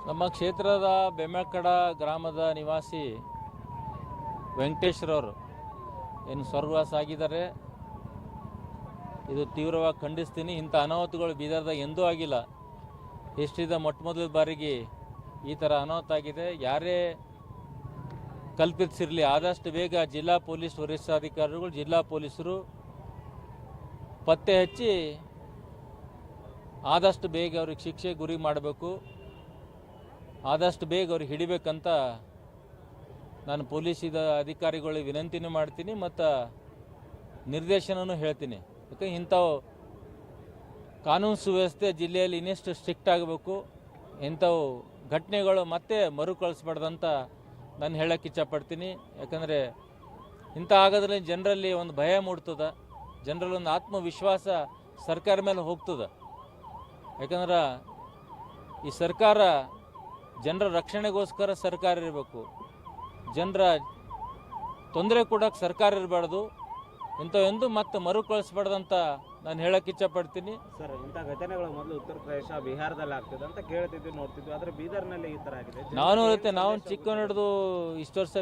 ನಮ್ಮ ಕ್ಷೇತ್ರದ ಬೆಮ್ಮಕಡ ಗ್ರಾಮದ ನಿವಾಸಿ ವೆಂಕಟೇಶ್ರವರು ಏನು ಸ್ವರ್ಗವಾಸ ಆಗಿದ್ದಾರೆ. ಇದು ತೀವ್ರವಾಗಿ ಖಂಡಿಸ್ತೀನಿ. ಇಂಥ ಅನಾಹುತಗಳು ಬೀದರ್ದಾಗ ಎಂದೂ ಆಗಿಲ್ಲ. ಹಿಸ್ಟ್ರಿದ ಮೊದಲ ಬಾರಿಗೆ ಈ ಥರ ಅನಾಹುತ ಆಗಿದೆ. ಯಾರೇ ಕಲ್ಪಿಸಿರಲಿ ಆದಷ್ಟು ಬೇಗ ಜಿಲ್ಲಾ ಪೊಲೀಸ್ ವರಿಷ್ಠಾಧಿಕಾರಿಗಳು, ಜಿಲ್ಲಾ ಪೊಲೀಸರು ಪತ್ತೆ ಹಚ್ಚಿ ಆದಷ್ಟು ಬೇಗ ಅವ್ರಿಗೆ ಶಿಕ್ಷೆ ಗುರಿ ಮಾಡಬೇಕು. ಆದಷ್ಟು ಬೇಗ ಅವ್ರಿಗೆ ಹಿಡಿಬೇಕಂತ ನಾನು ಪೊಲೀಸ್ ಅಧಿಕಾರಿಗಳಿಗೆ ವಿನಂತಿನೂ ಮಾಡ್ತೀನಿ ಮತ್ತು ನಿರ್ದೇಶನನೂ ಹೇಳ್ತೀನಿ. ಯಾಕಂದ್ರೆ ಇಂಥವು ಕಾನೂನು ಸುವ್ಯವಸ್ಥೆ ಜಿಲ್ಲೆಯಲ್ಲಿ ಇನ್ನಷ್ಟು ಸ್ಟ್ರಿಕ್ಟ್ ಆಗಬೇಕು. ಇಂಥವು ಘಟನೆಗಳು ಮತ್ತೆ ಮರುಕಳಿಸ್ಬಾರ್ದಂತ ನಾನು ಹೇಳೋಕ್ಕೆ ಇಚ್ಛಪಡ್ತೀನಿ. ಯಾಕಂದರೆ ಇಂಥ ಆಗೋದ್ರಲ್ಲಿ ಜನರಲ್ಲಿ ಒಂದು ಭಯ ಮೂಡ್ತದೆ, ಜನರಲ್ಲಿ ಒಂದು ಆತ್ಮವಿಶ್ವಾಸ ಸರ್ಕಾರ ಮೇಲೆ ಹೋಗ್ತದೆ. ಯಾಕಂದ್ರೆ ಈ ಸರ್ಕಾರ ಜನರ ರಕ್ಷಣೆಗೋಸ್ಕರ ಸರ್ಕಾರ ಇರಬೇಕು, ಜನರ ತೊಂದರೆ ಕೊಡೋಕ್ಕೆ ಸರ್ಕಾರ ಇರಬಾರ್ದು. ಇಂಥವೆಂದು ಮತ್ತೆ ಮರುಕಳಿಸ್ಬಾರ್ದಂತ ನಾನು ಹೇಳಕ್ಕೆ ಇಚ್ಛಪಡ್ತೀನಿ. ಸರ್, ಇಂಥ ಘಟನೆಗಳು ಮೊದಲು ಉತ್ತರ ಪ್ರದೇಶ, ಬಿಹಾರದಲ್ಲಿ ಆಗ್ತದೆ ಅಂತ ಕೇಳ್ತಿದ್ವಿ, ನೋಡ್ತಿದ್ವಿ. ಆದರೆ ಬೀದರ್ನಲ್ಲಿ ಈ ಥರ ಆಗಿದೆ. ನಾವು ಚಿಕ್ಕವನು ಹಿಡಿದು ಇಷ್ಟು ವರ್ಷ